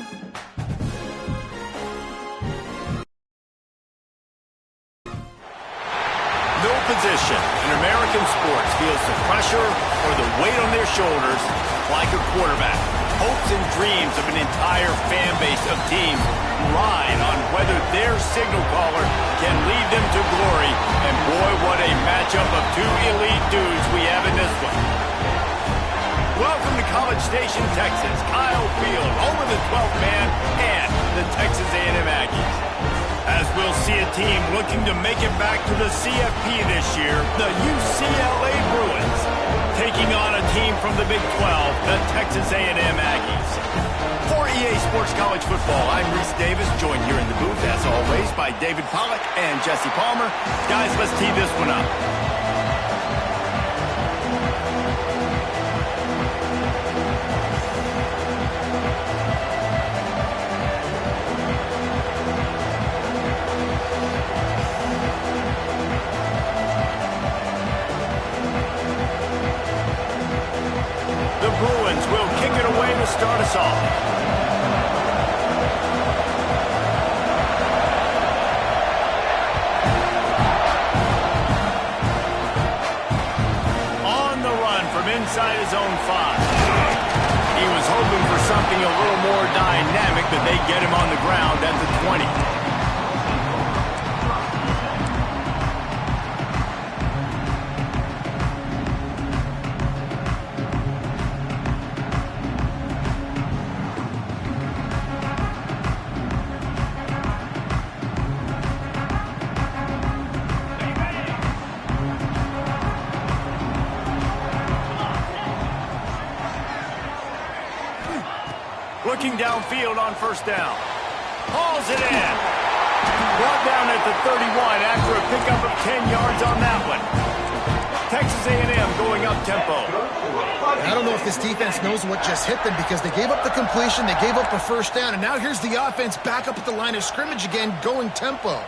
No position in American sports feels the pressure or the weight on their shoulders like a quarterback. Hopes and dreams of an entire fan base of teams ride on whether their signal caller can lead them to glory. And boy, what a matchup of two elite dudes we have in this one. Welcome to College Station, Texas. Kyle Field, home of the 12th man and the Texas A&M Aggies. As we'll see a team looking to make it back to the CFP this year, the UCLA Bruins, taking on a team from the Big 12, the Texas A&M Aggies. For EA Sports College Football, I'm Reese Davis, joined here in the booth, as always, by David Pollack and Jesse Palmer. Guys, let's tee this one up. Bruins will kick it away to start us off. On the run from inside his own 5. He was hoping for something a little more dynamic, but they get him on the ground at the 20. Looking downfield on first down. Hauls it in. Brought down at the 31 after a pickup of 10 yards on that one. Texas A&M going up tempo. I don't know if this defense knows what just hit them because they gave up the completion, they gave up a first down, and now here's the offense back up at the line of scrimmage again, going tempo.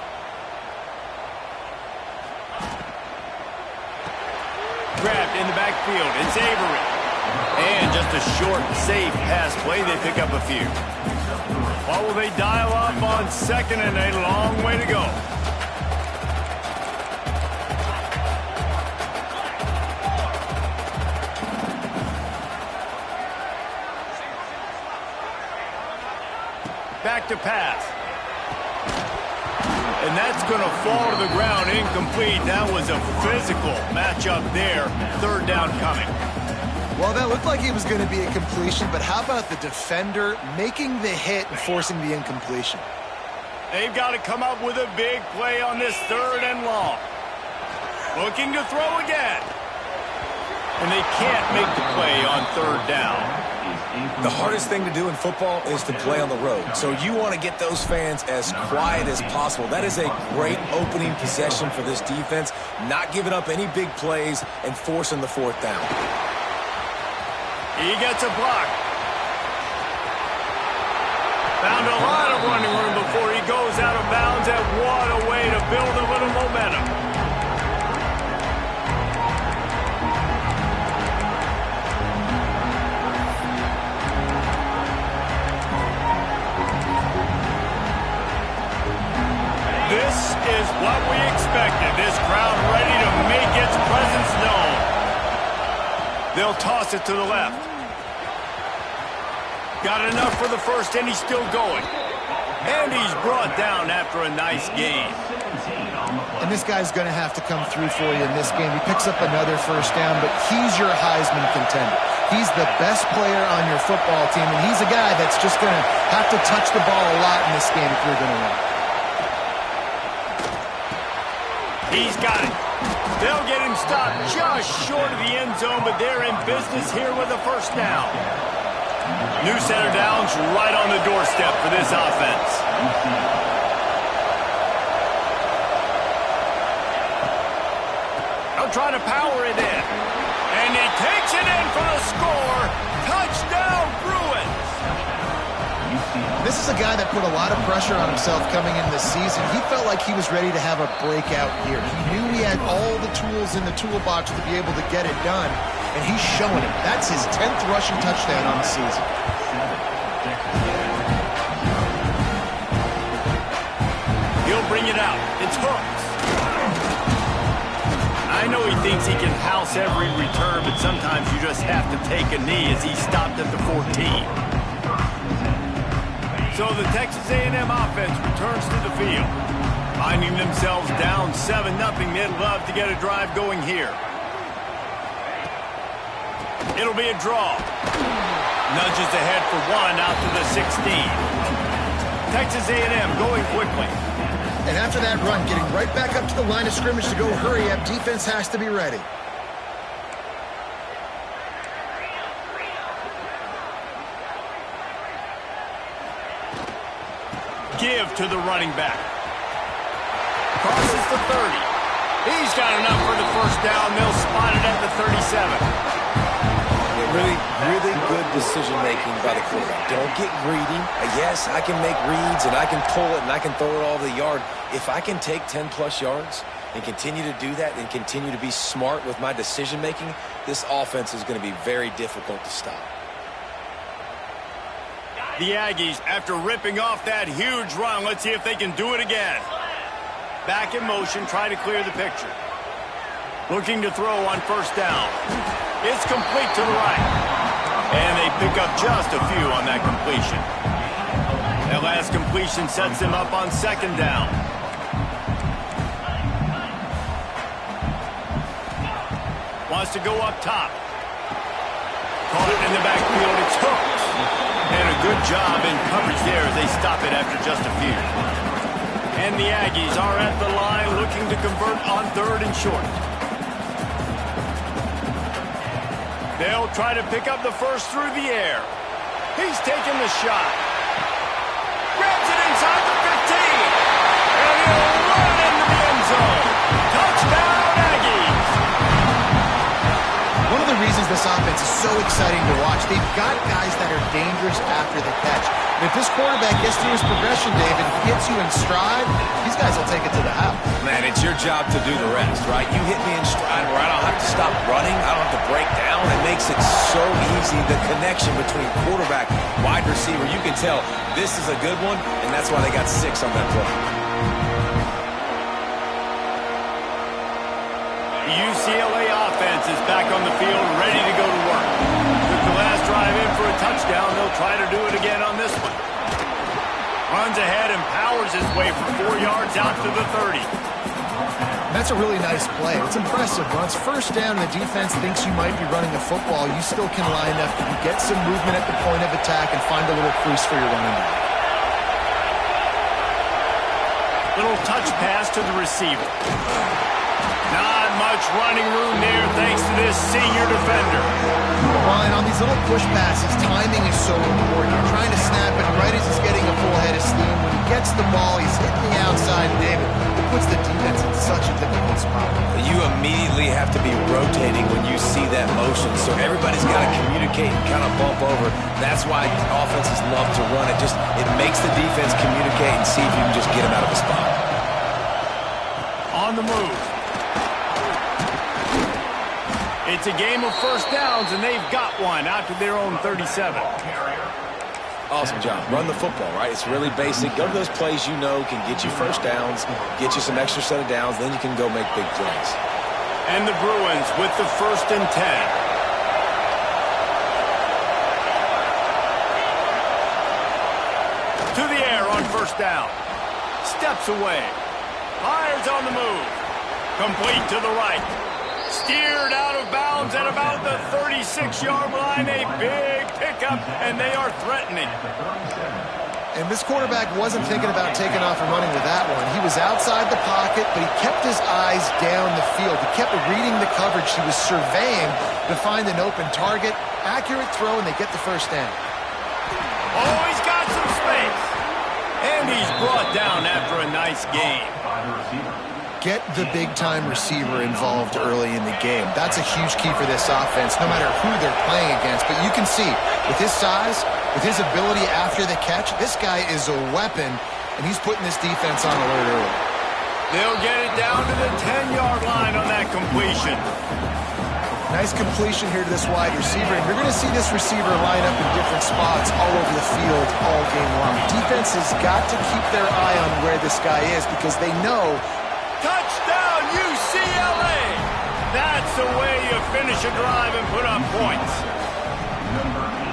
Grabbed in the backfield. It's Avery. And just a short, safe pass play. They pick up a few. What will they dial up on second and a long way to go? Back to pass. And that's going to fall to the ground incomplete. That was a physical matchup there. Third down coming. Well, that looked like it was going to be a completion, but how about the defender making the hit and forcing the incompletion? They've got to come up with a big play on this third and long. Looking to throw again. And they can't make the play on third down. The hardest thing to do in football is to play on the road. So you want to get those fans as quiet as possible. That is a great opening possession for this defense. Not giving up any big plays and forcing the fourth down. He gets a block. Found a lot of running room before he goes out of bounds, and what a way to build a little momentum. This is what we expected. This crowd ready to make its presence known. They'll toss it to the left. Got enough for the first, and he's still going. And he's brought down after a nice gain. And this guy's going to have to come through for you in this game. He picks up another first down, but he's your Heisman contender. He's the best player on your football team, and he's a guy that's just going to have to touch the ball a lot in this game if you're going to win. He's got it. They'll get him stopped just short of the end zone, but they're in business here with a first down. New center downs right on the doorstep for this offense. They'll try to power it in. And he takes it in for the score. Touchdown, Bruins. This is a guy that put a lot of pressure on himself coming into the season. He felt like he was ready to have a breakout year. He knew he had all the tools in the toolbox to be able to get it done, and he's showing it. That's his 10th rushing touchdown on the season. it out. It's hooks. I know he thinks he can house every return, but sometimes you just have to take a knee as he stopped at the 14. So the Texas A&M offense returns to the field. Finding themselves down 7-0, they'd love to get a drive going here. It'll be a draw. Nudges ahead for one out to the 16. Texas A&M going quickly. And after that run, getting right back up to the line of scrimmage to go hurry up, defense has to be ready. Give to the running back. Crosses the 30. He's got enough for the first down. They'll spot it at the 37. Really good decision-making by the quarterback. Don't get greedy. Yes, I can make reads, and I can pull it, and I can throw it all over the yard. If I can take 10-plus yards and continue to do that and continue to be smart with my decision-making, this offense is going to be very difficult to stop. The Aggies, after ripping off that huge run, let's see if they can do it again. Back in motion, try to clear the picture. Looking to throw on first down. It's complete to the right. And they pick up just a few on that completion. That last completion sets them up on second down. Wants to go up top. Caught it in the backfield. It's hooked. And a good job in coverage there as they stop it after just a few. And the Aggies are at the line looking to convert on third and short. They'll try to pick up the first through the air. He's taking the shot. Grabs it inside the 15. And he'll run into the end zone. Touchdown, Aggies. One of the reasons this offense is so exciting to watch, they've got guys that are dangerous after the catch. And if this quarterback gets through his progression, David, if he gets you in stride, these guys will take it to the house. Man, it's your job to do the rest, right? You hit me in stride where I don't have to stop running. I don't have to break down. It makes it so easy. The connection between quarterback, wide receiver, you can tell this is a good one, and that's why they got 6 on that play. The UCLA offense is back on the field, ready to go to work. Took the last drive in for a touchdown. They'll try to do it again on this one. Runs ahead and powers his way for 4 yards out to the 30. That's a really nice play. It's impressive. Once first down, the defense thinks you might be running the football. You still can line up, you get some movement at the point of attack, and find a little crease for your running back. Little touch pass to the receiver. Not much running room there thanks to this senior defender. Ryan, on these little push passes, timing is so important. You're trying to snap it right as he's getting a full head of steam. When he gets the ball, he's hitting the outside, David. It puts the defense in such a difficult spot. You immediately have to be rotating when you see that motion, so everybody's got to communicate and kind of bump over. That's why offenses love to run it. It makes the defense communicate and see if you can just get him out of the spot. On the move. It's a game of first downs, and they've got one out to their own 37. Awesome job. Run the football, right? It's really basic. Go to those plays you know can get you first downs, get you some extra set of downs, then you can go make big plays. And the Bruins with the 1st and 10. To the air on first down. Steps away. Fires on the move. Complete to the right. Steered out of bounds at about the 36-yard line. A big pickup, and they are threatening. And this quarterback wasn't thinking about taking off and running with that one. He was outside the pocket, but he kept his eyes down the field. He kept reading the coverage. He was surveying to find an open target. Accurate throw, and they get the first down. Oh, he's got some space. And he's brought down after a nice game. Get the big-time receiver involved early in the game. That's a huge key for this offense, no matter who they're playing against. But you can see, with his size, with his ability after the catch, this guy is a weapon, and he's putting this defense on alert early. They'll get it down to the 10-yard line on that completion. Nice completion here to this wide receiver, and you're going to see this receiver line up in different spots all over the field all game long. Defense defense has got to keep their eye on where this guy is because they know. Touchdown, UCLA! That's the way you finish a drive and put up points.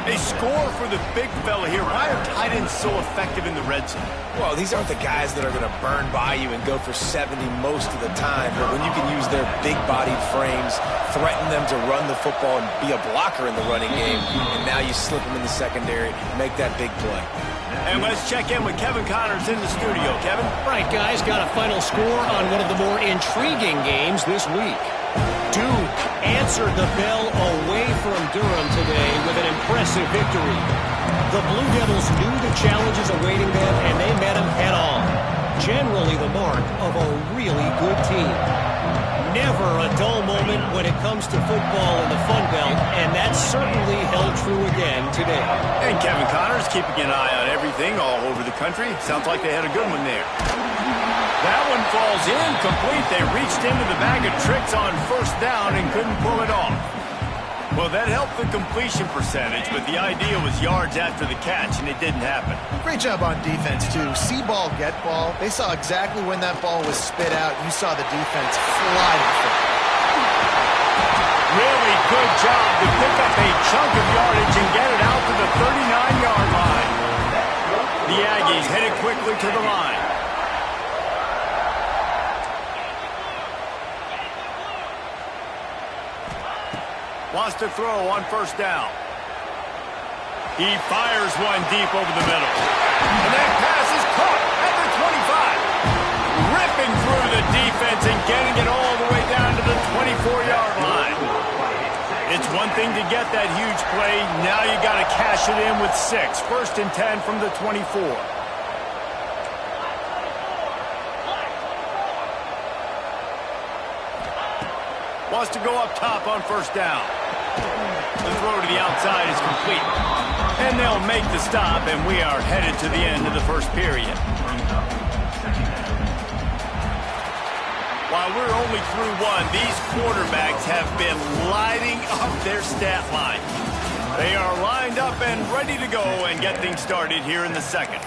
They score for the big fella here. Why are tight ends so effective in the red zone? Well, these aren't the guys that are going to burn by you and go for 70 most of the time. But when you can use their big-bodied frames, threaten them to run the football and be a blocker in the running game, and now you slip them in the secondary, make that big play. And let's check in with Kevin Connors in the studio. Kevin? Right, guys, got a final score on one of the more intriguing games this week. Duke answered the bell away from Durham today with an impressive victory. The Blue Devils knew the challenges awaiting them, and they met them head-on. Generally the mark of a really good team. Never a dull moment when it comes to football in the Fun Belt, and that certainly held true again today. And Kevin Connors keeping an eye on everything all over the country. Sounds like they had a good one there. That one falls incomplete. They reached into the bag of tricks on first down and couldn't pull it off. Well, that helped the completion percentage, but the idea was yards after the catch, and it didn't happen. Great job on defense, too. See ball, get ball. They saw exactly when that ball was spit out. You saw the defense fly to the foot. Really good job to pick up a chunk of yardage and get it out to the 39-yard line. The Aggies headed quickly to the line. Wants to throw on first down. He fires one deep over the middle. And that pass is caught at the 25. Ripping through the defense and getting it all the way down to the 24-yard line. It's one thing to get that huge play. Now you got to cash it in with 6. 1st and 10 from the 24. Wants to go up top on first down. The throw to the outside is complete. And they'll make the stop, and we are headed to the end of the first period. While we're only through one, these quarterbacks have been lighting up their stat line. They are lined up and ready to go and get things started here in the second.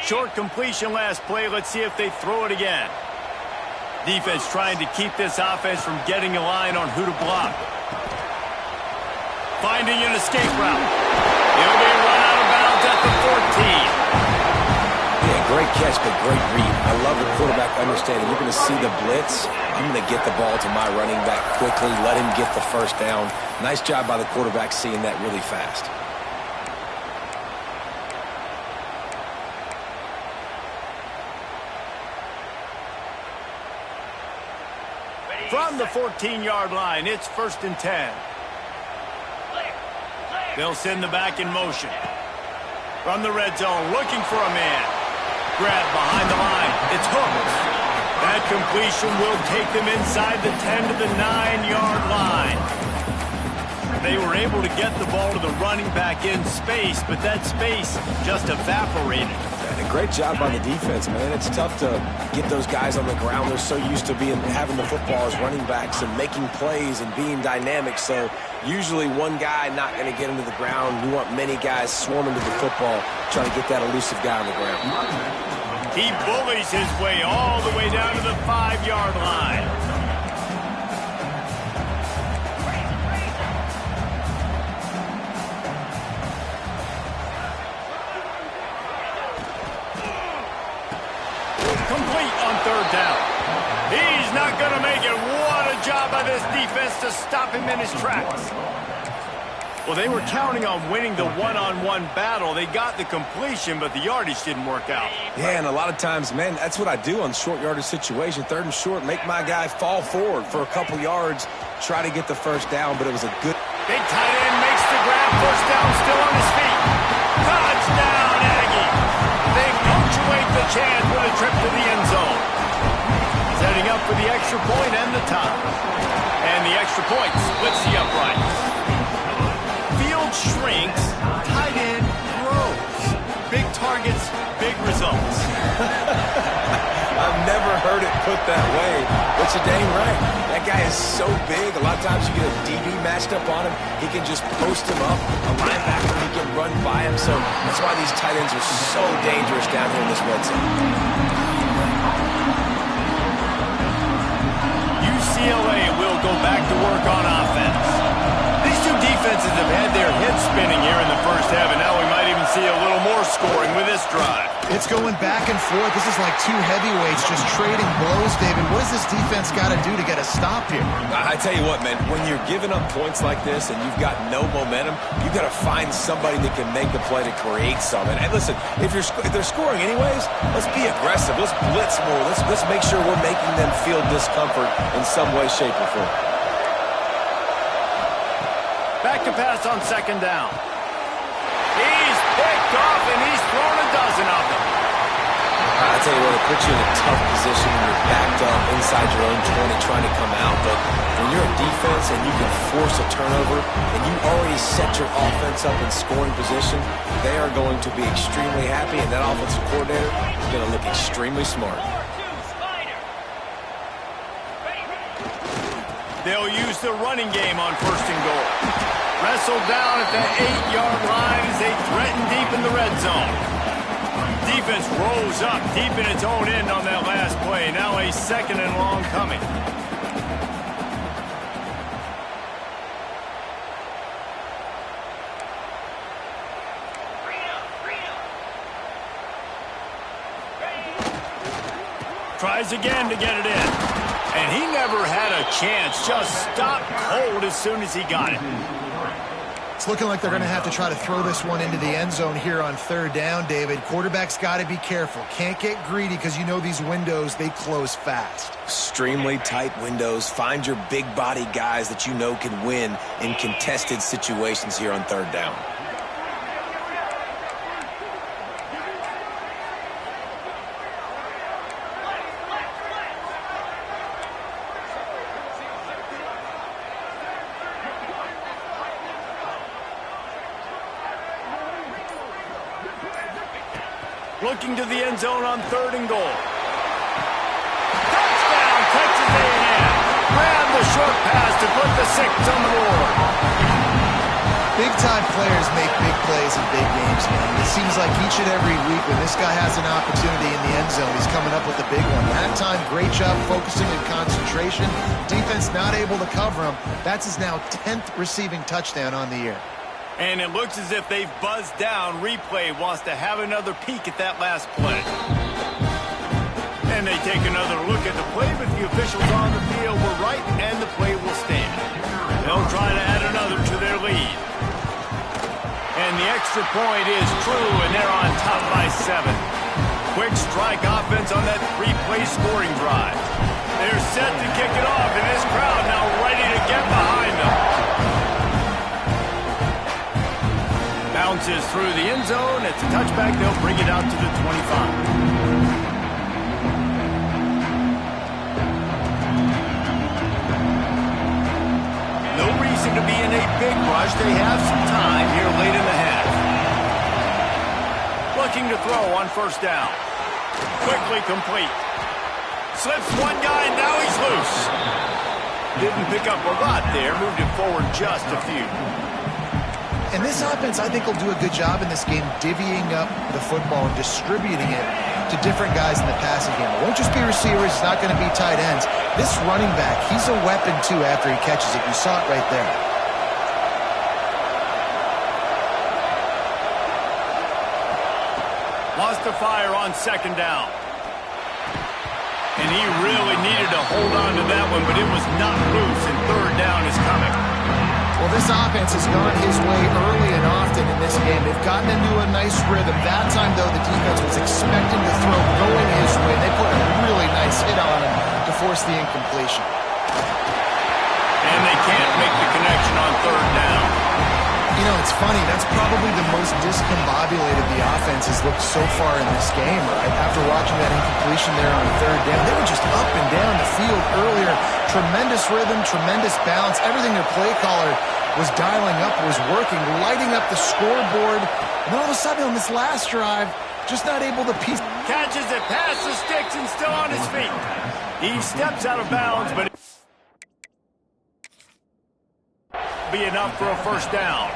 Short completion last play. Let's see if they throw it again. Defense trying to keep this offense from getting a line on who to block. Finding an escape route. It'll be run out of bounds at the 14. Yeah, great catch, but great read. I love the quarterback understanding. You're going to see the blitz. I'm going to get the ball to my running back quickly, let him get the first down. Nice job by the quarterback seeing that really fast. From the 14-yard line, it's 1st and 10. They'll send the back in motion. From the red zone, looking for a man. Grab behind the line. It's hooked. That completion will take them inside the 10 to the 9-yard line. They were able to get the ball to the running back in space, but that space just evaporated. And a great job by the defense, man. It's tough to get those guys on the ground. They're so used to having the football as running backs and making plays and being dynamic. So usually one guy not going to get him to the ground. You want many guys swarming to the football, trying to get that elusive guy on the ground. He bullies his way all the way down to the 5-yard line. Complete on 3rd down. He's not going to make it. What a job by this defense to stop him in his tracks. Well, they were counting on winning the one-on-one battle. They got the completion, but the yardage didn't work out. Yeah, and a lot of times, man, that's what I do on short yardage situation. 3rd and short, make my guy fall forward for a couple yards, try to get the first down, but it was a good... Big tight end makes the grab. First down, still on his feet. Touchdown, Aggie. They punctuate the chance with a trip to the end zone. Setting up for the extra point and the top. And the extra point splits the uprights. Field shrinks, tight end grows. Big targets, big results. I've never heard it put that way, but you're dang right. That guy is big, a lot of times you get a DB matched up on him. He can just post him up. A linebacker, he can run by him. So that's why these tight ends are so dangerous down here in this red zone. UCLA will go back to work on offense. These two defenses have had their heads spinning here in the first half, and now we might even see a little more scoring with this drive. It's going back and forth. This is like two heavyweights just trading blows, David. What does this defense got to do to get a stop here? I tell you what, man, when you're giving up points like this and you've got no momentum, you've got to find somebody that can make the play to create something. And listen, if they're scoring anyways, let's be aggressive. Let's blitz more. Let's make sure we're making them feel discomfort in some way, shape, or form. Back to pass on second down. He's picked off, and he's thrown a dozen of them. I tell you what, it puts you in a tough position when you're backed up inside your own 20 trying to come out. But when you're a defense and you can force a turnover and you already set your offense up in scoring position, they are going to be extremely happy, and that offensive coordinator is going to look extremely smart. They'll use the running game on first and goal. Wrestled down at the 8-yard line as they threaten deep in the red zone. Defense rose up deep in its own end on that last play. Now a second and long coming. Tries again to get it in. And he never had a chance. Just stopped cold as soon as he got it. It's looking like they're going to have to try to throw this one into the end zone here on third down, David. Quarterback's got to be careful. Can't get greedy because you know these windows, they close fast. Extremely tight windows. Find your big body guys that you know can win in contested situations here on third down. Looking to the end zone on third and goal. Touchdown, Texas A&M. Grab the short pass to put the 6 on the board. Big-time players make big plays in big games, man. It seems like each and every week when this guy has an opportunity in the end zone, he's coming up with a big one. That time, great job focusing and concentration. Defense not able to cover him. That's his now 10th receiving touchdown on the year. And it looks as if they've buzzed down. Replay wants to have another peek at that last play. And they take another look at the play, but the officials on the field were right, and the play will stand. They'll try to add another to their lead. And the extra point is true, and they're on top by 7. Quick strike offense on that 3-play scoring drive. They're set to kick it off, and this crowd now ready to get behind them. Bounces through the end zone. It's a touchback. They'll bring it out to the 25. No reason to be in a big rush. They have some time here late in the half. Looking to throw on first down. Quickly complete. Slips one guy, and now he's loose. Didn't pick up a lot there. Moved it forward just a few. And this offense, I think, will do a good job in this game divvying up the football and distributing it to different guys in the passing game. It won't just be receivers. It's not going to be tight ends. This running back, he's a weapon, too, after he catches it. You saw it right there. Lost the fire on second down. And he really needed to hold on to that one, but it was not loose, and third down is coming. Well, this offense has gone his way early and often in this game. They've gotten into a nice rhythm. That time, though, the defense was expecting to throw going his way. They put a really nice hit on him to force the incompletion. And they can't make the connection on third down. You know, it's funny. That's probably the most discombobulated the offense has looked so far in this game, right? After watching that incompletion there on third down, they were just up and down the field earlier. Tremendous rhythm, tremendous balance. Everything their play caller was dialing up was working, lighting up the scoreboard. And then all of a sudden on this last drive, just not able to piece. Catches it past the sticks and still on his feet. He steps out of bounds, but be enough for a first down.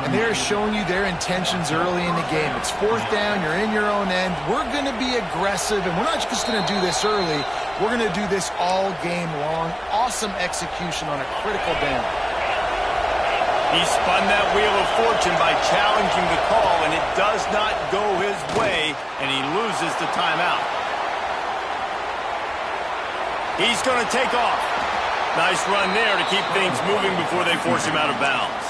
And they're showing you their intentions early in the game. It's fourth down. You're in your own end. We're going to be aggressive, and we're not just going to do this early. We're going to do this all game long. Awesome execution on a critical down. He spun that wheel of fortune by challenging the call, and it does not go his way, and he loses the timeout. He's going to take off. Nice run there to keep things moving before they force him out of bounds.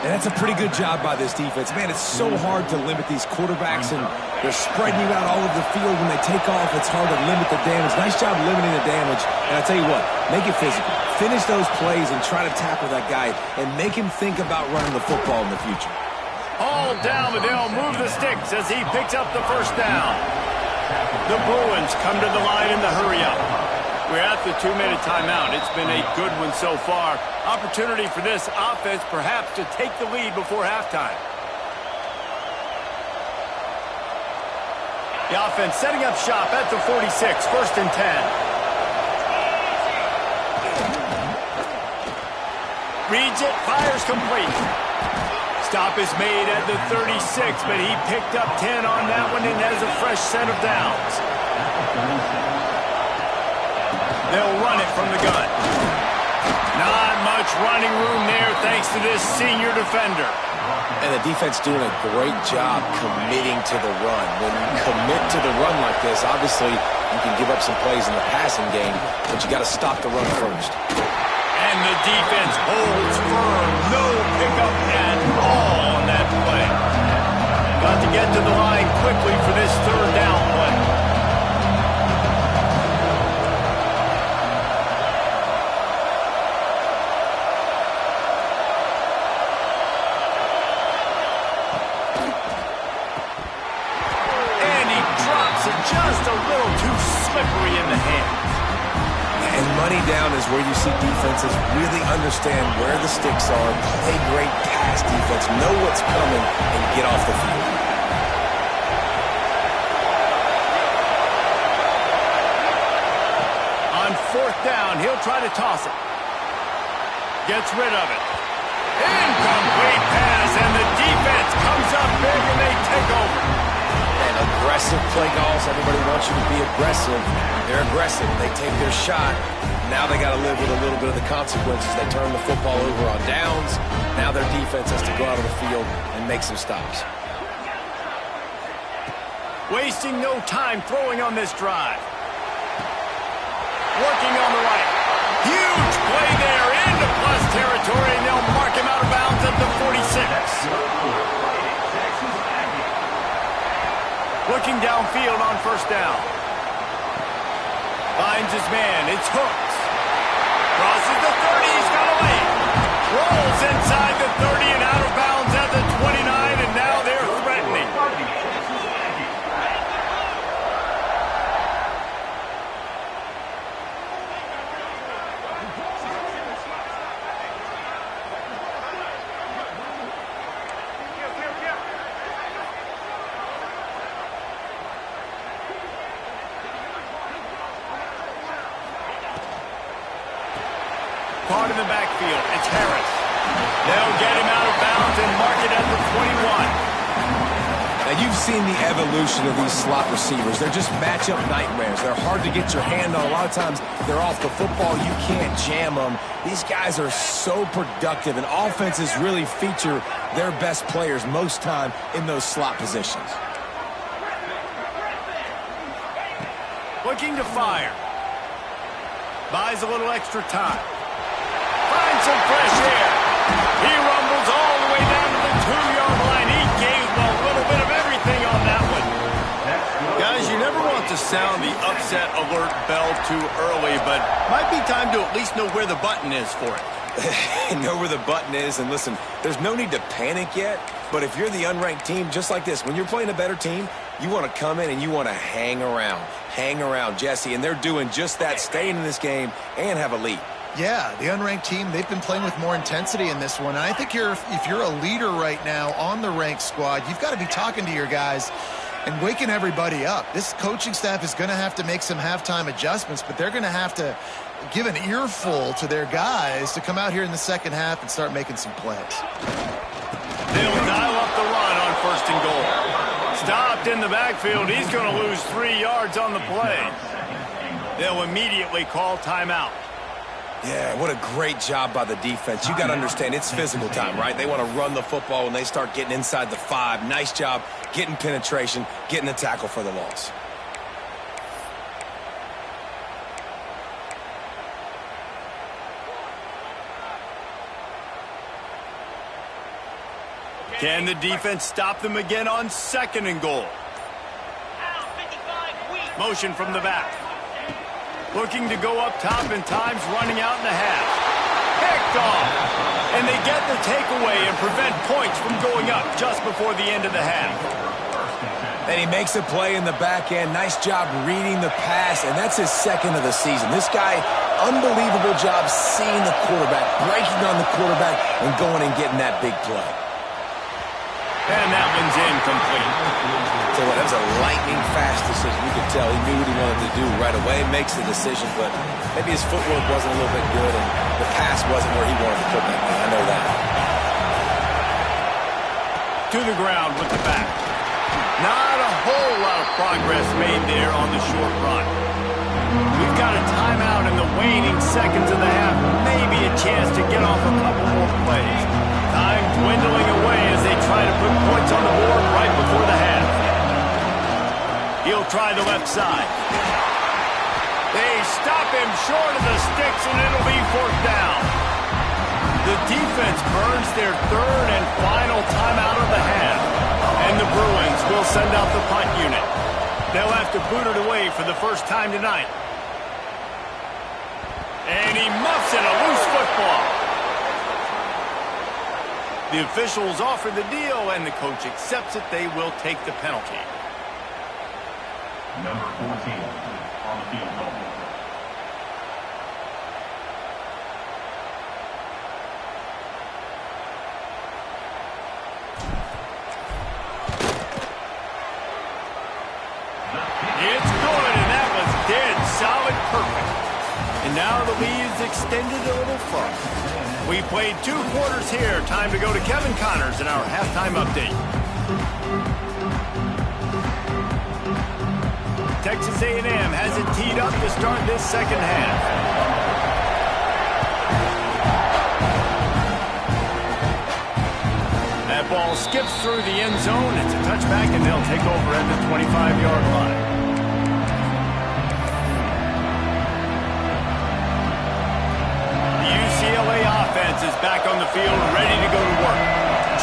And that's a pretty good job by this defense. Man, it's so hard to limit these quarterbacks, and they're spreading you out all over the field. When they take off, it's hard to limit the damage. Nice job limiting the damage. And I tell you what, make it physical. Finish those plays and try to tackle that guy and make him think about running the football in the future. All down, but they'll move the sticks as he picks up the first down. The Bruins come to the line in the hurry-up. We're at the 2-minute timeout. It's been a good one so far. Opportunity for this offense perhaps to take the lead before halftime. The offense setting up shop at the 46, first and 10. Reads it, fires complete. Stop is made at the 36, but he picked up 10 on that one and has a fresh set of downs. They'll run it from the gun. Not much running room there thanks to this senior defender. And the defense doing a great job committing to the run. When you commit to the run like this, obviously you can give up some plays in the passing game, but you got to stop the run first. And the defense holds firm. No pickup at all on that play. Got to get to the line quickly for this third down play. Just a little too slippery in the hands. And money down is where you see defenses really understand where the sticks are, play great pass defense, know what's coming, and get off the field. On fourth down, he'll try to toss it. Gets rid of it. Incomplete pass, and the defense comes up big, and they take over. Aggressive play calls. Everybody wants you to be aggressive. They're aggressive. They take their shot. Now they got to live with a little bit of the consequences. They turn the football over on downs. Now their defense has to go out of the field and make some stops. Wasting no time throwing on this drive. Working on the right. Huge play there into plus territory, and they'll mark him out of bounds at the 46. Looking downfield on first down. Finds his man. It's Hooks. Crosses the 30. He's got away. Rolls inside the 30 and out of bounds at the 29, and now they're threatening. Caught in the backfield. It's Harris. They'll get him out of bounds and mark it at the 21. Now, you've seen the evolution of these slot receivers. They're just matchup nightmares. They're hard to get your hand on. A lot of times, they're off the football. You can't jam them. These guys are so productive, and offenses really feature their best players most time in those slot positions. Looking to fire. Buys a little extra time. Finds some fresh air. He rumbles all the way down to the 2-yard line. He gave a little bit of everything on that one. Guys, you never want to sound the upset alert bell too early, but might be time to at least know where the button is for it. Know where the button is, and listen, there's no need to panic yet, but if you're the unranked team, just like this, when you're playing a better team, you want to come in and you want to hang around, Jesse, and they're doing just that, staying in this game and have a lead. Yeah, the unranked team, they've been playing with more intensity in this one. And I think if you're a leader right now on the ranked squad, you've got to be talking to your guys and waking everybody up. This coaching staff is going to have to make some halftime adjustments, but they're going to have to give an earful to their guys to come out here in the second half and start making some plays. They'll dial up the run on 1st and goal. Stopped in the backfield. He's going to lose 3 yards on the play. They'll immediately call timeout. Yeah, what a great job by the defense. You got to understand, it's physical time, right? They want to run the football when they start getting inside the 5. Nice job getting penetration, getting the tackle for the loss. Can the defense stop them again on 2nd and goal? Motion from the back. Looking to go up top, and time's running out in the half. Picked off. And they get the takeaway and prevent points from going up just before the end of the half. And he makes a play in the back end. Nice job reading the pass, and that's his 2nd of the season. This guy, unbelievable job seeing the quarterback, breaking on the quarterback, and going and getting that big play. And that one's incomplete. So that was a lightning-fast decision. You could tell he knew what he wanted to do right away. Makes the decision, but maybe his footwork wasn't a little bit good, and the pass wasn't where he wanted to put that man. I know that. To the ground with the back. Not a whole lot of progress made there on the short run. We've got a timeout in the waning seconds of the half. Maybe a chance to get off a couple more plays. Time dwindling away as they try to put points on the board right before the half. He'll try the left side. They stop him short of the sticks, and it'll be 4th down. The defense burns their 3rd and final timeout of the half. And the Bruins will send out the punt unit. They'll have to boot it away for the first time tonight. And he muffs it, a loose football. The officials offer the deal, and the coach accepts it. They will take the penalty. Number 14 on the field goal. It's good, and that was dead solid perfect. And now the lead's extended a little further. We played 2 quarters here. Time to go to Kevin Connors in our halftime update. Texas A&M has it teed up to start this second half. That ball skips through the end zone. It's a touchback, and they'll take over at the 25-yard line. UCLA offense is back on the field, ready to go to work.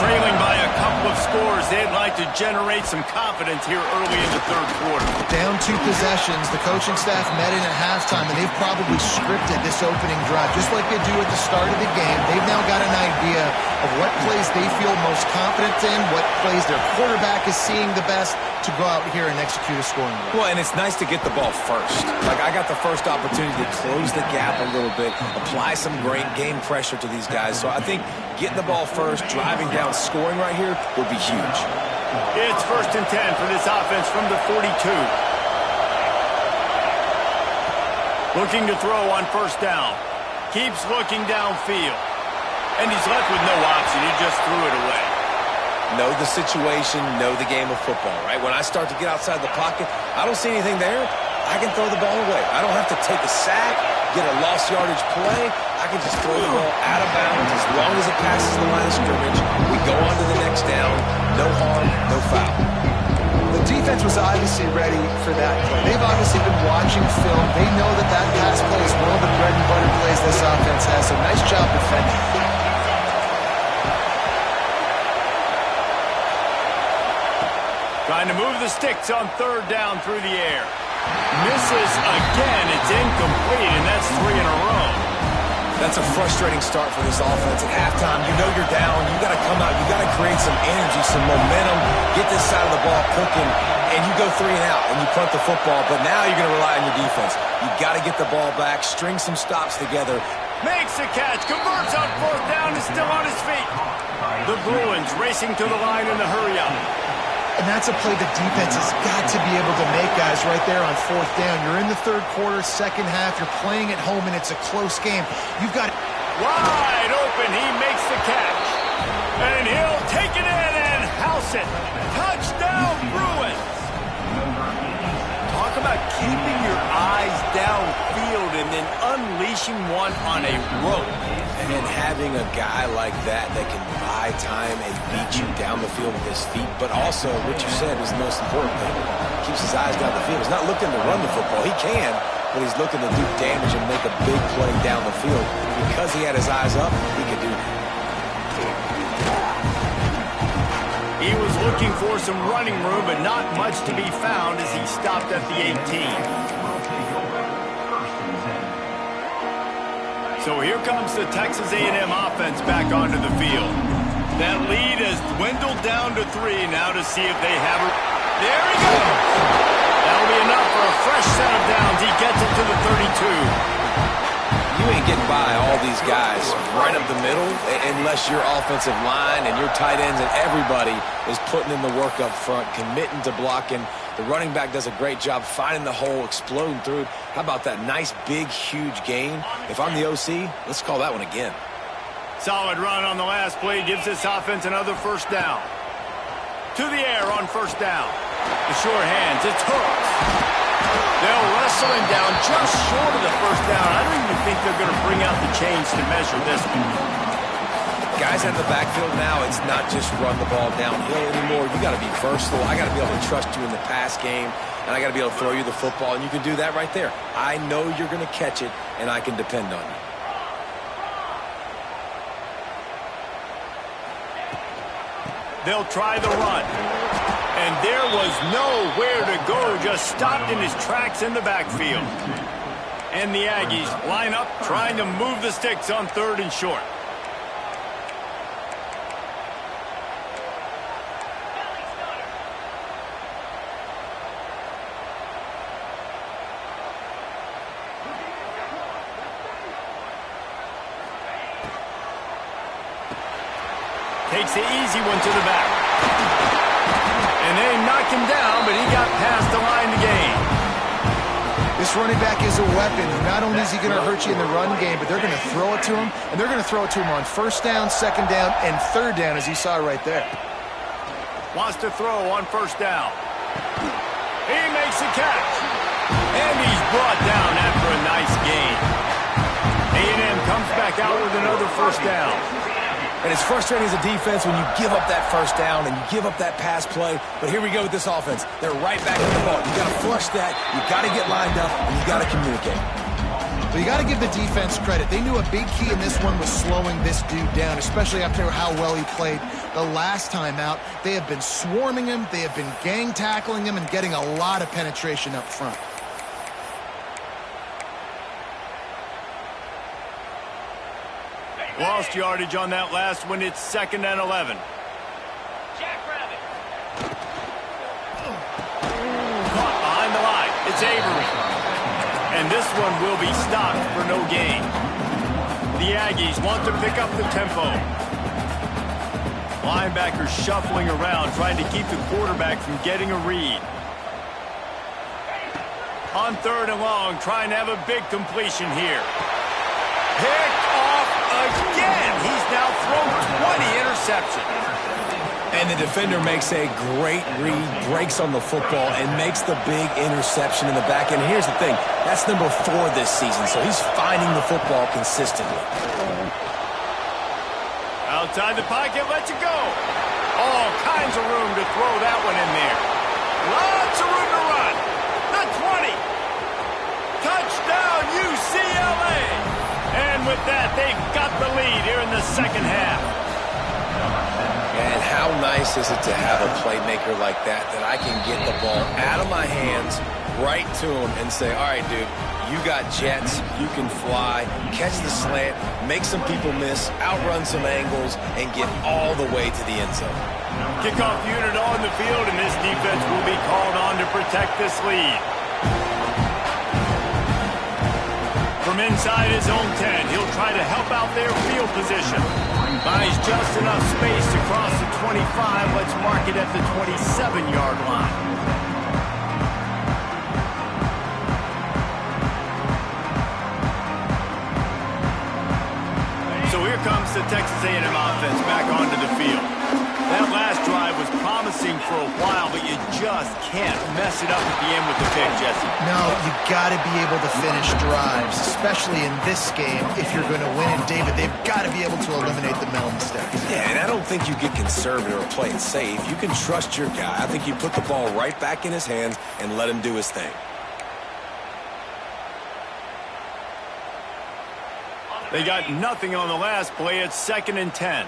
Trailing by a couple of scores, they'd like to generate some confidence here early in the 3rd quarter. Down 2 possessions, the coaching staff met in at halftime, and they've probably scripted this opening drive. Just like they do at the start of the game, they've now got an idea of what plays they feel most confident in, what plays their quarterback is seeing the best to go out here and execute a scoring drive. Well, and it's nice to get the ball first. Like, I got the first opportunity to close the gap a little bit, apply some great game pressure to these guys. So I think getting the ball first, driving down, scoring right here would be huge. It's 1st and 10 for this offense from the 42. Looking to throw on 1st down. Keeps looking downfield. And he's left with no option. He just threw it away. Know the situation, know the game of football, right? When I start to get outside the pocket, I don't see anything there, I can throw the ball away. I don't have to take a sack, get a lost yardage play. I can just throw the ball out of bounds as long as it passes the line of scrimmage. We go on to the next down. No harm, no foul. The defense was obviously ready for that play. They've obviously been watching film. They know that that pass play is one of the bread and butter plays this offense has. So nice job defending. Trying to move the sticks on 3rd down through the air. Misses again. It's incomplete, and that's 3 in a row. That's a frustrating start for this offense. At halftime, you know you're down. You got to come out. You got to create some energy, some momentum, get this side of the ball cooking, and you go 3 and out, and you punt the football. But now you're going to rely on your defense. You got to get the ball back, string some stops together. Makes the catch, converts on 4th down, is still on his feet. The Bruins racing to the line in the hurry-up. And that's a play the defense has got to be able to make, guys, right there on fourth down. You're in the third quarter, second half. You're playing at home, and it's a close game. You've got wide open. He makes the catch. And he'll take it in and house it. Touchdown, Bruins. Talk about keeping your eyes downfield and then unleashing one on a rope. And having a guy like that can buy time and beat you down the field with his feet, but also what you said is the most important thing. Keeps his eyes down the field. He's not looking to run the football. He can, but he's looking to do damage and make a big play down the field. Because he had his eyes up, he could do that. He was looking for some running room, but not much to be found as he stopped at the 18. So here comes the Texas A&M offense back onto the field. That lead has dwindled down to 3 now to see if they have it. There he goes! That'll be enough for a fresh set of downs. He gets it to the 32. You ain't getting by all these guys right up the middle unless your offensive line and your tight ends and everybody is putting in the work up front, committing to blocking. The running back does a great job finding the hole, exploding through. How about that nice, big, huge gain? If I'm the OC, let's call that one again. Solid run on the last play gives this offense another first down. To the air on first down. The short hands, it's hooks. They'll wrestle him down just short of the first down. I don't even think they're going to bring out the chains to measure this one. Guys out of the backfield now, it's not just run the ball downhill anymore. You got to be versatile. I got to be able to trust you in the pass game, and I got to be able to throw you the football, and you can do that right there. I know you're going to catch it, and I can depend on you. They'll try the run. And there was nowhere to go, just stopped in his tracks in the backfield. And the Aggies line up trying to move the sticks on 3rd and short. Takes the easy one to the back. And they knocked him down, but he got past the line to gain. This running back is a weapon. Not only is he going to hurt you in the run game, but they're going to throw it to him, and they're going to throw it to him on first down, second down, and third down, as you saw right there. Wants to throw on first down. He makes the catch. And he's brought down after a nice gain. A&M comes back out with another first down. And it's frustrating as a defense when you give up that first down and you give up that pass play. But here we go with this offense. They're right back in the ball. You got to flush that. You got to get lined up, and you got to communicate. But you got to give the defense credit. They knew a big key in this one was slowing this dude down, especially after how well he played the last time out. They have been swarming him. They have been gang tackling him and getting a lot of penetration up front. Lost yardage on that last one. It's 2nd and 11. Caught behind the line. It's Avery. And this one will be stopped for no gain. The Aggies want to pick up the tempo. Linebackers shuffling around, trying to keep the quarterback from getting a read. On 3rd and long, trying to have a big completion here. Picked off again. He's now thrown 20 interceptions. And the defender makes a great read, breaks on the football, and makes the big interception in the back end. Here's the thing. That's number 4 this season, so he's finding the football consistently. Outside the pocket, lets it go. All kinds of room to throw that one in there. Lots of room to run. The 20. Touchdown, UCLA. And with that, they've got the lead here in the second half. And how nice is it to have a playmaker like that I can get the ball out of my hands, right to him, and say, all right, dude, you got jets, you can fly, catch the slant, make some people miss, outrun some angles, and get all the way to the end zone. Kickoff unit on the field, and this defense will be called on to protect this lead. From inside his own 10, he'll try to help out their field position. Buys just enough space to cross the 25. Let's mark it at the 27-yard line. So here comes the Texas A&M offense back onto the field. That last drive was promising for a while, but you just can't mess it up at the end with the pick, Jesse. No, you got to be able to finish drives, especially in this game. If you're going to win it, David, they've got to be able to eliminate the mental mistakes. Yeah, and I don't think you get conservative or play it safe. You can trust your guy. I think you put the ball right back in his hands and let him do his thing. They got nothing on the last play. It's 2nd and 10.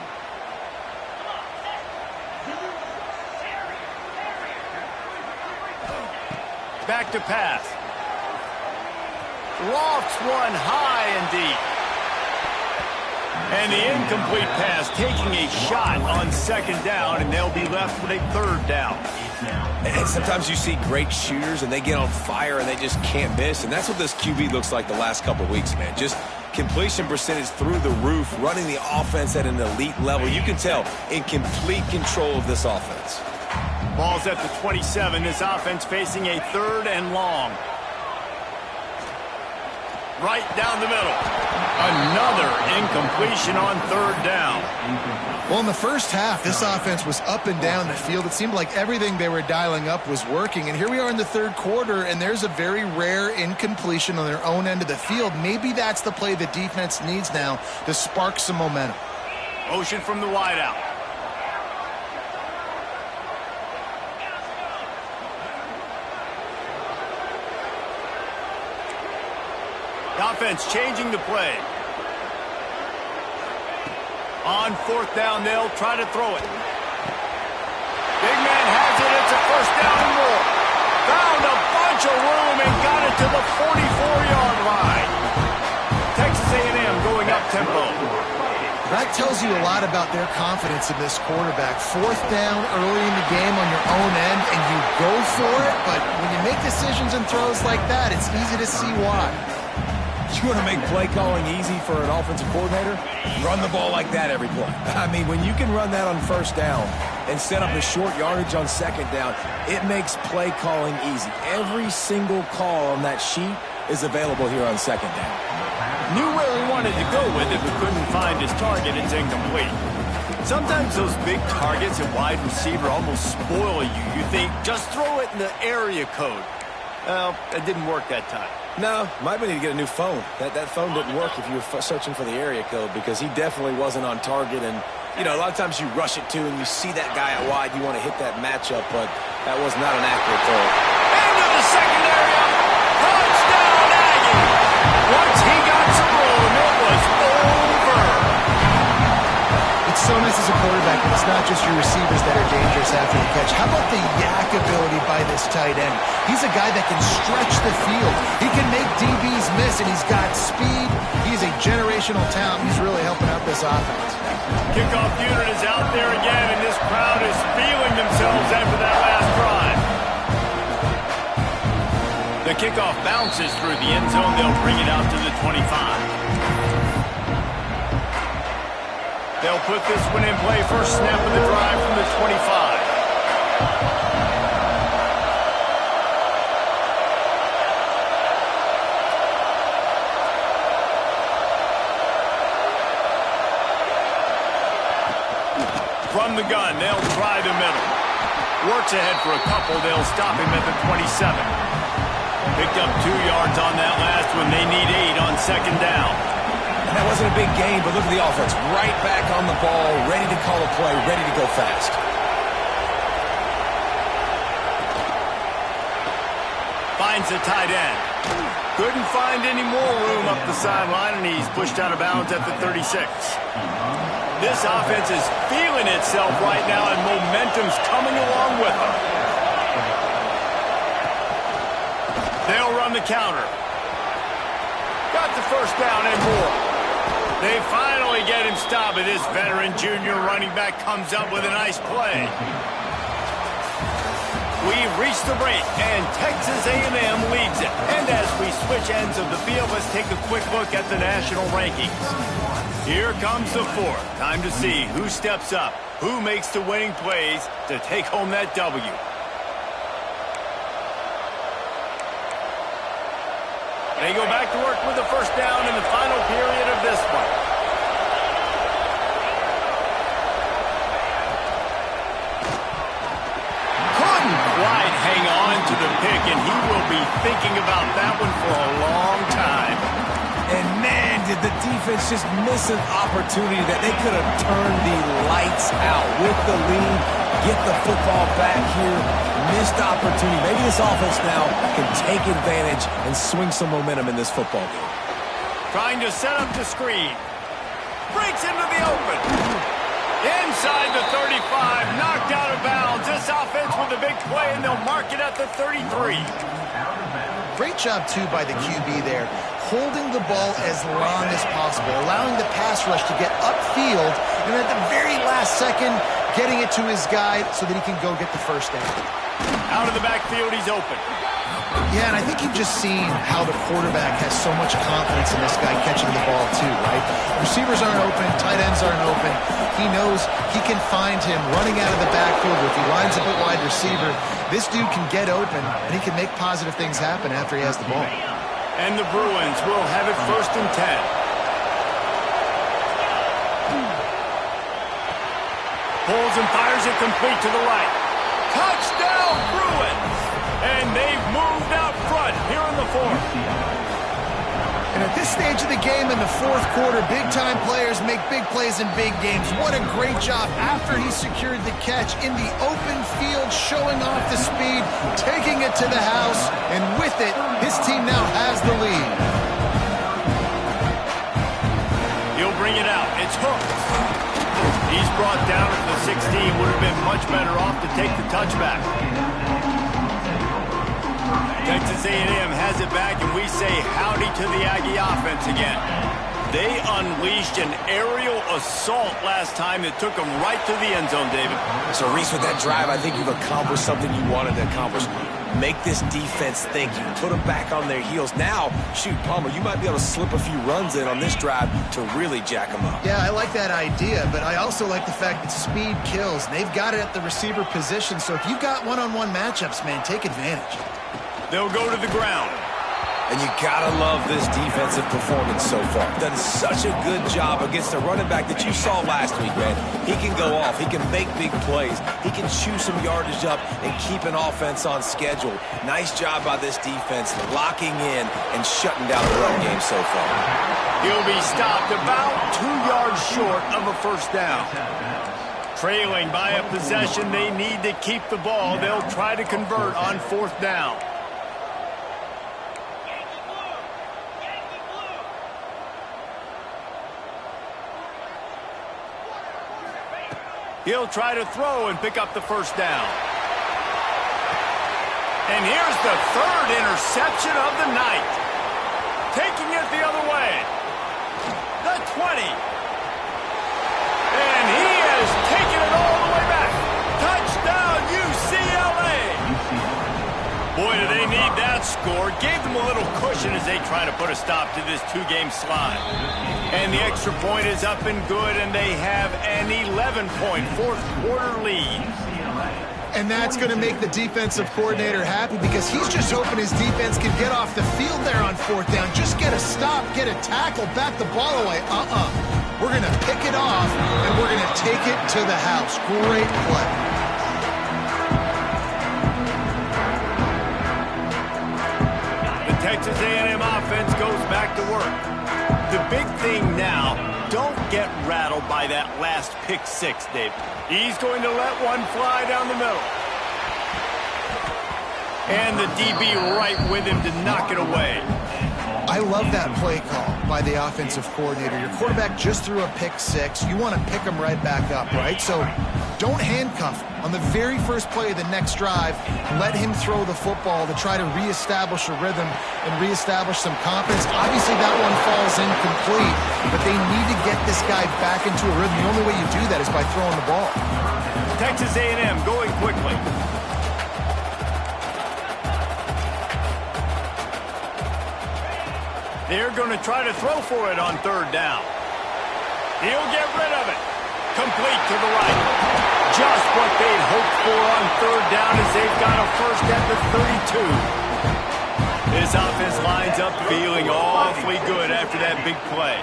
Back to pass. Lofts one high and deep. And the incomplete pass taking a shot on 2nd down, and they'll be left with a 3rd down. And sometimes you see great shooters, and they get on fire, and they just can't miss. And that's what this QB looks like the last couple of weeks, man. Just completion percentage through the roof, running the offense at an elite level. You can tell in complete control of this offense. Ball's at the 27. This offense facing a 3rd and long. Right down the middle. Another incompletion on 3rd down. Well, in the first half, this offense was up and down the field. It seemed like everything they were dialing up was working. And here we are in the 3rd quarter, and there's a very rare incompletion on their own end of the field. Maybe that's the play the defense needs now to spark some momentum. Motion from the wideout. Offense changing the play. On 4th down, they'll try to throw it. Big man has it. It's a 1st down and more. Found a bunch of room and got it to the 44-yard line. Texas A&M going up tempo. That tells you a lot about their confidence in this quarterback. 4th down early in the game on your own end, and you go for it. But when you make decisions and throws like that, it's easy to see why. You want to make play calling easy for an offensive coordinator? Run the ball like that every play. I mean, when you can run that on 1st down and set up a short yardage on 2nd down, it makes play calling easy. Every single call on that sheet is available here on 2nd down. Knew where he wanted to go with it, but couldn't find his target. It's incomplete. Sometimes those big targets at wide receiver almost spoil you. You think, just throw it in the area code. Well, it didn't work that time. No, might need to get a new phone. That phone didn't work if you were searching for the area code, because he definitely wasn't on target. And, you know, a lot of times you rush it, too, and you see that guy out wide. You want to hit that matchup, but that was not an accurate throw. Into the secondary. Touchdown, Aggie. Once he got some room, it was over. It's so nice as a quarterback, but it's not just your receivers that are dangerous after the catch. How about the yak ability by this tight end? He's a guy that can stretch the field. He can make DBs miss, and he's got speed. He's a generational talent. He's really helping out this offense. Kickoff unit is out there again, and this crowd is feeling themselves after that last drive. The kickoff bounces through the end zone. They'll bring it out to the 25. They'll put this one in play. First snap of the drive from the 25. From the gun, they'll try the middle. Works ahead for a couple. They'll stop him at the 27. Picked up 2 yards on that last one. They need 8 on 2nd down. And that wasn't a big gain, but look at the offense. Right back on the ball, ready to call a play, ready to go fast. Finds the tight end. Couldn't find any more room up the sideline, and he's pushed out of bounds at the 36. This offense is feeling itself right now, and momentum's coming along with them. They'll run the counter. Got the 1st down and more. They finally get him stopped, but this veteran junior running back comes up with a nice play. We've reached the break, and Texas A&M leads it. And as we switch ends of the field, let's take a quick look at the national rankings. Here comes the fourth. Time to see who steps up, who makes the winning plays to take home that W. They go back to work with the first down in the final period of this one. Couldn't quite hang on to the pick, and he will be thinking about that one for a long time. And man, did the defense just miss an opportunity that they could have turned the lights out with the lead, get the football back here. Missed opportunity. Maybe this offense now can take advantage and swing some momentum in this football game. Trying to set up the screen. Breaks into the open. Inside the 35, knocked out of bounds. This offense with a big play, and they'll mark it at the 33. Great job, too, by the QB there, holding the ball as long as possible, allowing the pass rush to get upfield, and at the very last second, getting it to his guy so that he can go get the first down. Out of the backfield, he's open. Yeah, and I think you've just seen how the quarterback has so much confidence in this guy catching the ball, too, right? Receivers aren't open, tight ends aren't open. He knows he can find him running out of the backfield. If he lines up at wide receiver, this dude can get open, and he can make positive things happen after he has the ball. And the Bruins will have it 1st and 10. Pulls and fires it complete to the right. Touchdown, Bruins! And they've moved out front here in the fourth. And at this stage of the game in the fourth quarter, big-time players make big plays in big games. What a great job after he secured the catch in the open field, showing off the speed, taking it to the house, and with it, his team now has the lead. He'll bring it out. It's hooked. He's brought down at the 16. Would have been much better off to take the touchback. Texas A&M has it back, and we say howdy to the Aggie offense again. They unleashed an aerial assault last time that took them right to the end zone, David. So, Reese, with that drive, I think you've accomplished something you wanted to accomplish. Make this defense think. You put them back on their heels. Now, shoot, Palmer, you might be able to slip a few runs in on this drive to really jack them up. Yeah, I like that idea, but I also like the fact that speed kills. They've got it at the receiver position, so if you've got one-on-one matchups, man, take advantage. They'll go to the ground. And you gotta love this defensive performance so far. Done such a good job against a running back that you saw last week, man. He can go off. He can make big plays. He can chew some yardage up and keep an offense on schedule. Nice job by this defense locking in and shutting down the run game so far. He'll be stopped about 2 yards short of a first down. Trailing by a possession, they need to keep the ball. They'll try to convert on 4th down. He'll try to throw and pick up the first down. And here's the 3rd interception of the night. Taking it the other way. The 20. And he has taken it all the way back. Touchdown, UCLA. Boy, do they need that score. Gave them a little cushion as they try to put a stop to this 2-game slide. And the extra point is up and good, and they have an 11-point fourth-quarter lead. And that's going to make the defensive coordinator happy because he's just hoping his defense can get off the field there on 4th down. Just get a stop, get a tackle, back the ball away. We're going to pick it off, and we're going to take it to the house. Great play. The Texas A&M offense goes back to work. The big thing now, don't get rattled by that last pick 6, Dave. He's going to let one fly down the middle. And the DB right with him to knock it away. I love that play call by the offensive coordinator. Your quarterback just threw a pick 6. You want to pick him right back up, right? So don't handcuff him. On the very first play of the next drive, let him throw the football to try to reestablish a rhythm and reestablish some confidence. Obviously, that one falls incomplete, but they need to get this guy back into a rhythm. The only way you do that is by throwing the ball. Texas A&M going quickly. They're going to try to throw for it on 3rd down. He'll get rid of it. Complete to the right. Just what they'd hoped for on third down as they've got a first at the 32. This offense lines up feeling awfully good after that big play.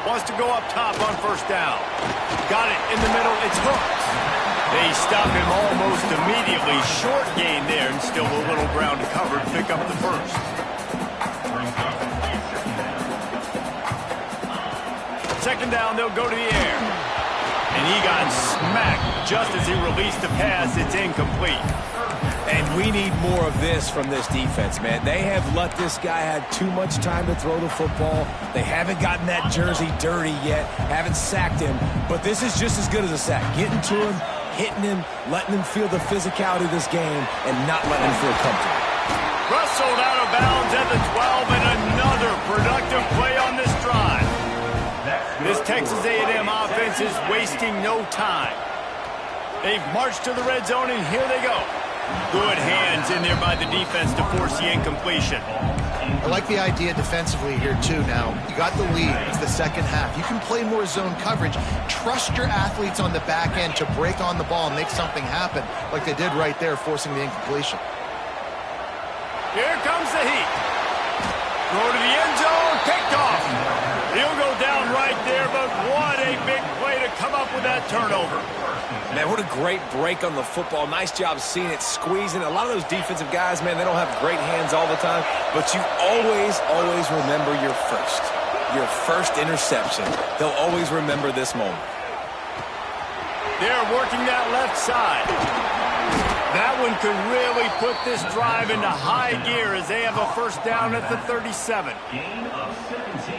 Wants to go up top on first down. Got it in the middle. It's hooked. They stop him almost immediately. Short gain there and still a little ground to cover to pick up the first. Second down, they'll go to the air. And he got smacked just as he released the pass. It's incomplete. And we need more of this from this defense, man. They have let this guy have too much time to throw the football. They haven't gotten that jersey dirty yet, haven't sacked him. But this is just as good as a sack. Getting to him, hitting him, letting him feel the physicality of this game, and not letting him feel comfortable. Rustled out of bounds at the 12, and another productive play on this drive. This Texas A&M offense is wasting no time. They've marched to the red zone, and here they go. Good hands in there by the defense to force the incompletion. I like the idea defensively here, too. Now, you got the lead. It's the second half. You can play more zone coverage. Trust your athletes on the back end to break on the ball and make something happen, like they did right there, forcing the incompletion. Here comes the heat. Throw to the end zone. Picked off. He'll go down right there, but what a big play to come up with that turnover. Man, what a great break on the football. Nice job seeing it, squeezing. A lot of those defensive guys, man, they don't have great hands all the time, but you always remember your first interception. They'll always remember this moment. They're working that left side. That one could really put this drive into high gear as they have a first down at the 37.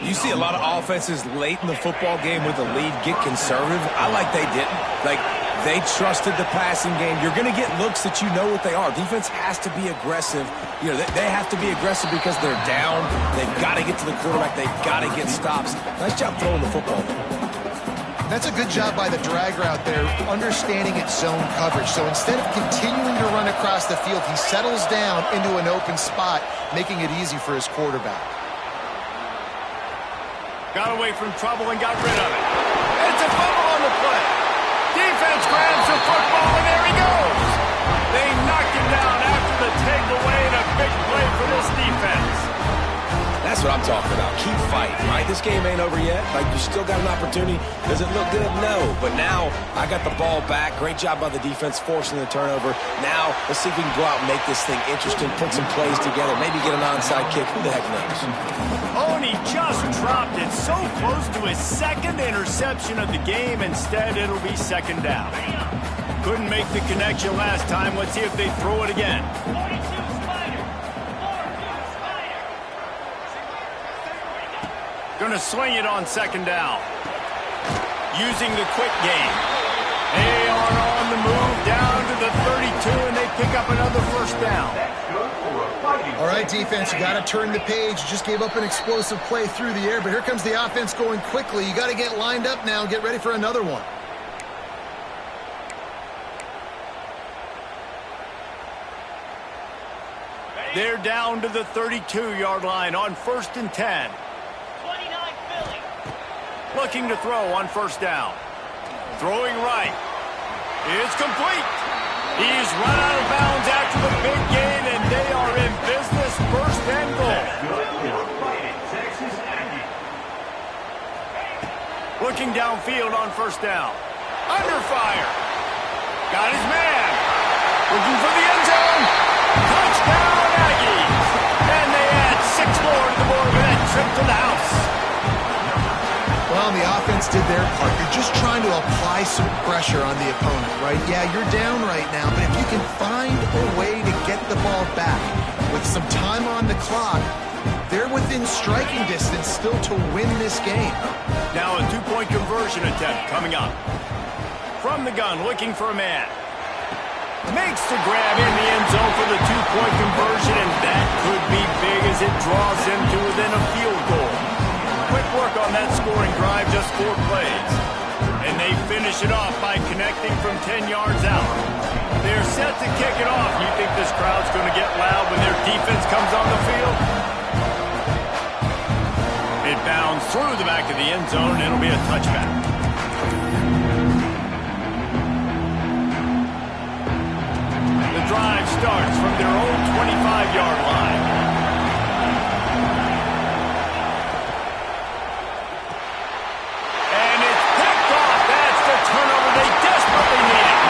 You see a lot of offenses late in the football game with the lead get conservative. I like they didn't. Like, they trusted the passing game. You're going to get looks that you know what they are. Defense has to be aggressive. You know, they have to be aggressive because they're down. They've got to get to the quarterback. They've got to get stops. Nice job throwing the football. That's a good job by the drag route there, understanding its zone coverage. So instead of continuing to run across the field, he settles down into an open spot, making it easy for his quarterback. Got away from trouble and got rid of it. It's a fumble on the play. Defense grabs the football, and there he goes. They knocked him down after the takeaway, and a big play for this defense. That's what I'm talking about. Keep fighting, right? This game ain't over yet. Like, you still got an opportunity. Does it look good? No. But now, I got the ball back. Great job by the defense forcing the turnover. Now, let's see if we can go out and make this thing interesting, put some plays together, maybe get an onside kick. Who the heck knows? Oh, and he just dropped it so close to his second interception of the game. Instead, it'll be second down. Couldn't make the connection last time. Let's see if they throw it again. Going to swing it on second down. Using the quick game. They are on the move down to the 32, and they pick up another first down. All right, defense, you got to turn the page. You just gave up an explosive play through the air, but here comes the offense going quickly. You got to get lined up now and get ready for another one. They're down to the 32-yard line on 1st and 10. Looking to throw on first down. Throwing right. It's complete. He's run out of bounds after the big gain, and they are in business, first and goal. Looking downfield on first down. Under fire. Got his man. Looking for the end zone. Touchdown, Aggies. And they add 6 more to the board with that trip to the house. Well, the offense did their part. You're just trying to apply some pressure on the opponent, right? Yeah, you're down right now, but if you can find a way to get the ball back with some time on the clock, they're within striking distance still to win this game. Now a 2-point conversion attempt coming up. From the gun, looking for a man. Makes the grab in the end zone for the 2-point conversion, and that could be big as it draws them to within a field goal. Quick work on that scoring drive, just 4 plays. And they finish it off by connecting from 10 yards out. They're set to kick it off. You think this crowd's going to get loud when their defense comes on the field? It bounds through the back of the end zone. It'll be a touchback. The drive starts from their own 25-yard line. And it's picked off. That's the turnover they desperately needed.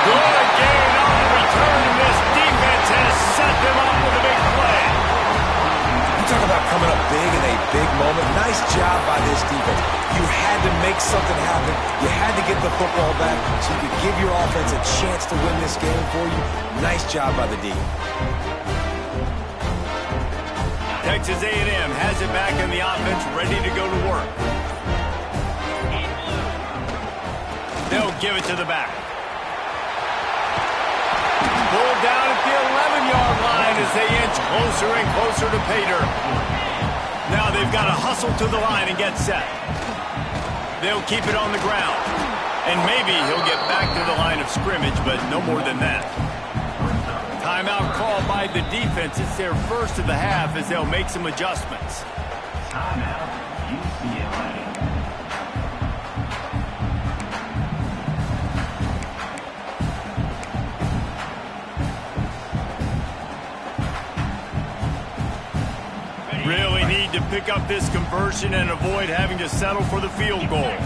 Good gain on the return, and this defense has set them up with a big play. You talk about coming up big in a big moment. Nice job by this defense. You had to make something happen. You had to get the football back so you could give your offense a chance to win this game for you. Nice job by the D. Texas A&M has it back in the offense, ready to go to work. They'll give it to the back. Pulled down at the 11-yard line as they inch closer and closer to pay dirt. Now they've got to hustle to the line and get set. They'll keep it on the ground. And maybe he'll get back to the line of scrimmage, but no more than that. Timeout called by the defense. It's their first of the half as they'll make some adjustments. Timeout, UCLA. Really need to pick up this conversion and avoid having to settle for the field goal.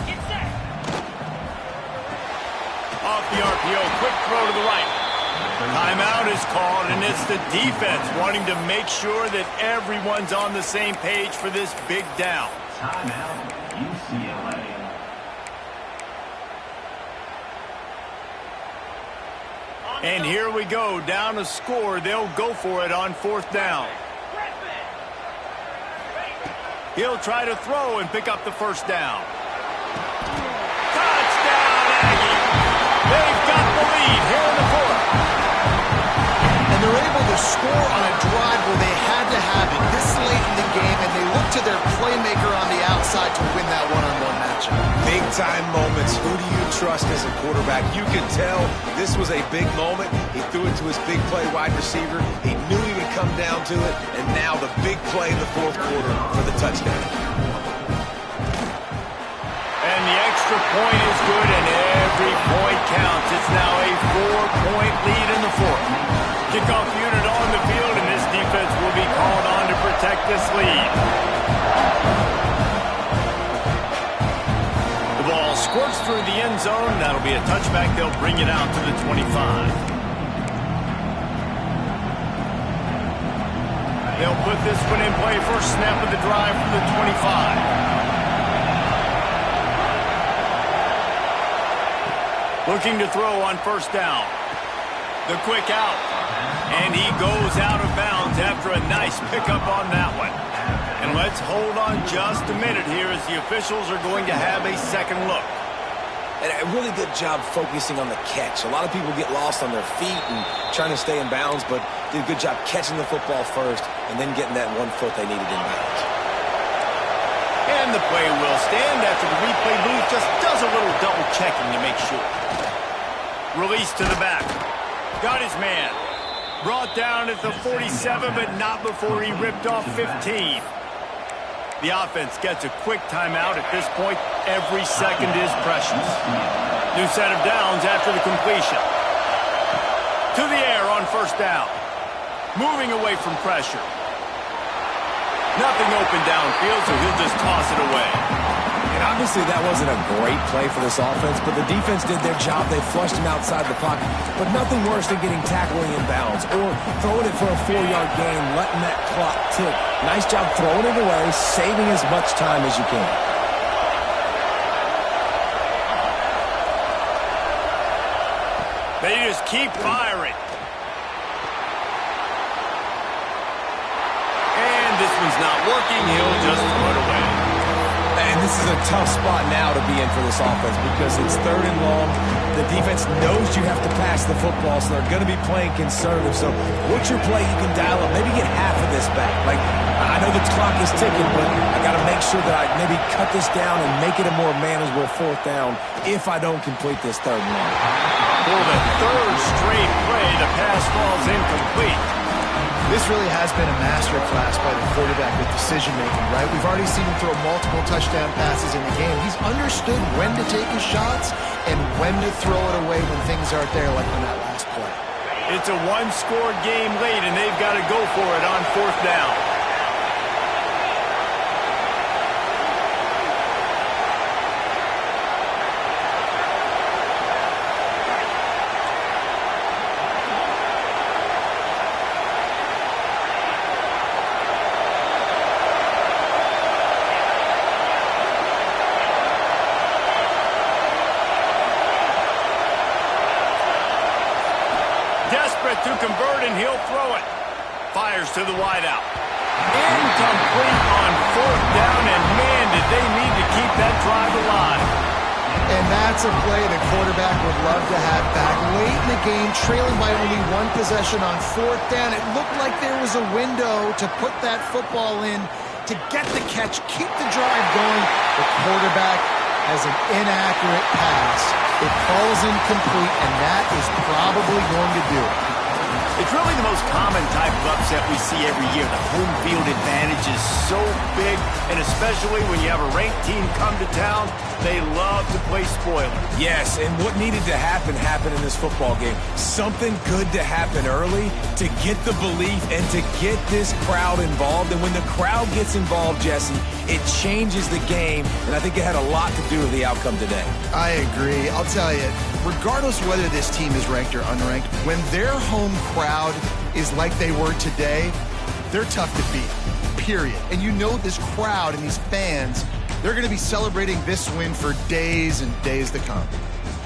Off the RPO, quick throw to the right. Timeout is called, and it's the defense wanting to make sure that everyone's on the same page for this big down. Timeout, UCLA. And here we go, down a score. They'll go for it on fourth down. He'll try to throw and pick up the first down. Touchdown, Aggie! They've got the lead here in the fourth. And they're able to score on a drive where they had to have it this late in the game, and they look to their playmaker on the outside to win that one-on-one matchup. Big-time moments. Who do you trust as a quarterback? You can tell this was a big moment. He threw it to his big play wide receiver. He knew he would come down to it, and now the big play in the fourth quarter for the touchdown. And the extra point is good, and every point counts. It's now a 4-point lead in the fourth. Kickoff unit on the field, and this defense will be called on to protect this lead. The ball squirts through the end zone. That'll be a touchback. They'll bring it out to the 25. They'll put this one in play. First snap of the drive from the 25. Looking to throw on first down. The quick out. And he goes out of bounds after a nice pickup on that one. And let's hold on just a minute here as the officials are going to have a second look. And a really good job focusing on the catch. A lot of people get lost on their feet and trying to stay in bounds, but did a good job catching the football first and then getting that 1 foot they needed in bounds. And the play will stand after the replay booth just does a little double checking to make sure. Release to the back. Got his man. Brought down at the 47, but not before he ripped off 15. The offense gets a quick timeout. At this point, every second is precious. New set of downs after the completion. To the air on first down. Moving away from pressure. Nothing open downfield, so he'll just toss it away. And obviously that wasn't a great play for this offense, but the defense did their job. They flushed him outside the pocket. But nothing worse than getting tackled in bounds or throwing it for a 4-yard gain, letting that clock tick. Nice job throwing it away, saving as much time as you can. They just keep firing. And this one's not working. He'll just throw it away. And this is a tough spot now to be in for this offense because it's 3rd and long. The defense knows you have to pass the football, so they're going to be playing conservative. So what's your play you can dial up? Maybe get half of this back. Like, I know the clock is ticking, but I got to make sure that I maybe cut this down and make it a more manageable 4th down if I don't complete this 3rd and long. For the 3rd straight play, the pass falls incomplete. This really has been a masterclass by the quarterback with decision-making, right? We've already seen him throw multiple touchdown passes in the game. He's understood when to take his shots and when to throw it away when things aren't there, like on that last play. It's a one-score game late, and they've got to go for it on 4th down. Desperate to convert, and he'll throw it. Fires to the wideout. Incomplete on 4th down, and man, did they need to keep that drive alive. And that's a play the quarterback would love to have back. Late in the game, trailing by only 1 possession on 4th down. It looked like there was a window to put that football in, to get the catch, keep the drive going. The quarterback has an inaccurate pass. It falls incomplete, and that is probably going to do it. It's really the most common type of upset we see every year. The home field advantage is so big, and especially when you have a ranked team come to town, they love to play spoiler. Yes, and what needed to happen happened in this football game. Something good to happen early to get the belief and to get this crowd involved. And when the crowd gets involved, Jesse, it changes the game, and I think it had a lot to do with the outcome today. I agree. I'll tell you, regardless whether this team is ranked or unranked, when their home crowd is like they were today, they're tough to beat, period. And you know this crowd and these fans, they're going to be celebrating this win for days and days to come.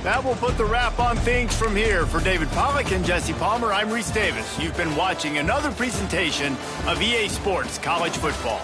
That will put the wrap on things from here. For David Pollack and Jesse Palmer, I'm Reese Davis. You've been watching another presentation of EA Sports College Football.